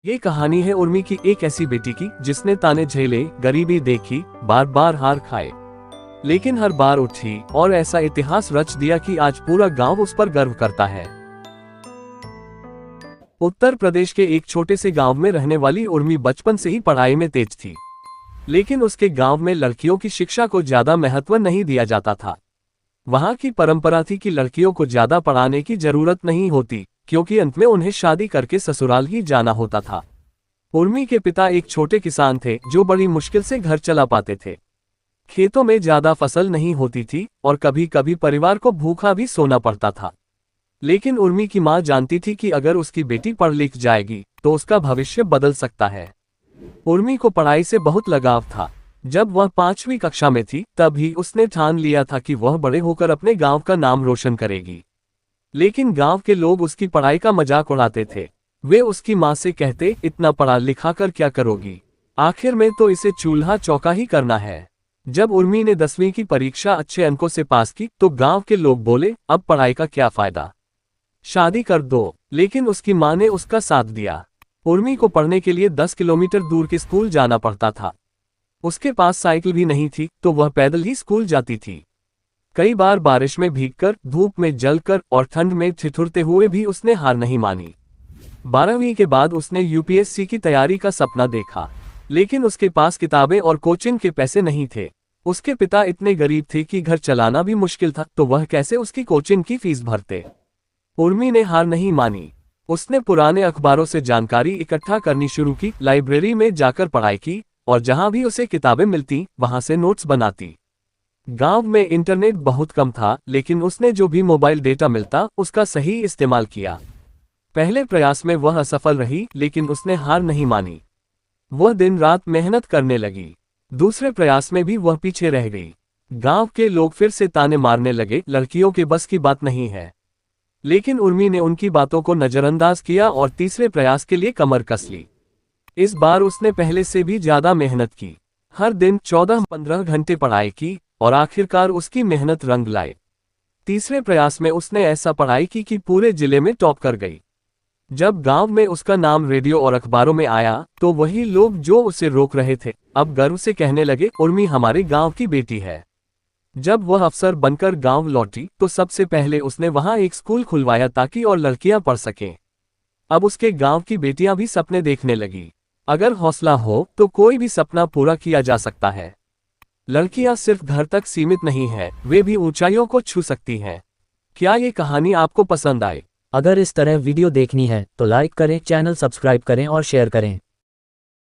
ये कहानी है उर्मी की, एक ऐसी बेटी की जिसने ताने झेले, गरीबी देखी, बार बार हार खाए, लेकिन हर बार उठी और ऐसा इतिहास रच दिया कि आज पूरा गांव उस पर गर्व करता है। उत्तर प्रदेश के एक छोटे से गांव में रहने वाली उर्मी बचपन से ही पढ़ाई में तेज थी, लेकिन उसके गांव में लड़कियों की शिक्षा को ज्यादा महत्व नहीं दिया जाता था। वहां की परंपरा थी कि लड़कियों को ज्यादा पढ़ाने की जरूरत नहीं होती, क्योंकि अंत में उन्हें शादी करके ससुराल ही जाना होता था। उर्मी के पिता एक छोटे किसान थे जो बड़ी मुश्किल से घर चला पाते थे। खेतों में ज्यादा फसल नहीं होती थी और कभी कभी परिवार को भूखा भी सोना पड़ता था। लेकिन उर्मी की मां जानती थी कि अगर उसकी बेटी पढ़ लिख जाएगी तो उसका भविष्य बदल सकता है। उर्मी को पढ़ाई से बहुत लगाव था। जब वह 5वीं कक्षा में थी तब ही उसने ठान लिया था कि वह बड़े होकर अपने गांव का नाम रोशन करेगी। लेकिन गांव के लोग उसकी पढ़ाई का मजाक उड़ाते थे। वे उसकी मां से कहते, इतना पढ़ा लिखा कर क्या करोगी, आखिर में तो इसे चूल्हा चौका ही करना है। जब उर्मी ने 10वीं की परीक्षा अच्छे अंकों से पास की तो गांव के लोग बोले, अब पढ़ाई का क्या फायदा, शादी कर दो। लेकिन उसकी मां ने उसका साथ दिया। उर्मी को पढ़ने के लिए 10 किलोमीटर दूर के स्कूल जाना पड़ता था। उसके पास साइकिल भी नहीं थी तो वह पैदल ही स्कूल जाती थी। कई बार बारिश में भीगकर, धूप में जलकर और ठंड में ठिठुरते हुए भी उसने हार नहीं मानी। 12वीं के बाद उसने यूपीएससी की तैयारी का सपना देखा, लेकिन उसके पास किताबें और कोचिंग के पैसे नहीं थे। उसके पिता इतने गरीब थे कि घर चलाना भी मुश्किल था, तो वह कैसे उसकी कोचिंग की फीस भरते। उर्मी ने हार नहीं मानी। उसने पुराने अखबारों से जानकारी इकट्ठा करनी शुरू की, लाइब्रेरी में जाकर पढ़ाई की और जहां भी उसे किताबें मिलती वहां से नोट्स बनाती। गांव में इंटरनेट बहुत कम था, लेकिन उसने जो भी मोबाइल डेटा मिलता उसका सही इस्तेमाल किया। पहले प्रयास में वह असफल रही, लेकिन उसने हार नहीं मानी। वह दिन रात मेहनत करने लगी। दूसरे प्रयास में भी वह पीछे रह गई। गांव के लोग फिर से ताने मारने लगे, लड़कियों के बस की बात नहीं है। लेकिन उर्मी ने उनकी बातों को नजरअंदाज किया और तीसरे प्रयास के लिए कमर कस ली। इस बार उसने पहले से भी ज्यादा मेहनत की। हर दिन 14-15 घंटे पढ़ाई की और आखिरकार उसकी मेहनत रंग लाए। तीसरे प्रयास में उसने ऐसा पढ़ाई की कि पूरे जिले में टॉप कर गई। जब गांव में उसका नाम रेडियो और अखबारों में आया तो वही लोग जो उसे रोक रहे थे अब गर्व से कहने लगे, उर्मी हमारे गांव की बेटी है। जब वह अफसर बनकर गांव लौटी तो सबसे पहले उसने वहां एक स्कूल खुलवाया ताकि और लड़कियां पढ़ सकें। अब उसके गांव की बेटियां भी सपने देखने लगी। अगर हौसला हो तो कोई भी सपना पूरा किया जा सकता है। लड़कियां सिर्फ घर तक सीमित नहीं है, वे भी ऊंचाइयों को छू सकती हैं। क्या ये कहानी आपको पसंद आए? अगर इस तरह वीडियो देखनी है तो लाइक करें, चैनल सब्सक्राइब करें और शेयर करें।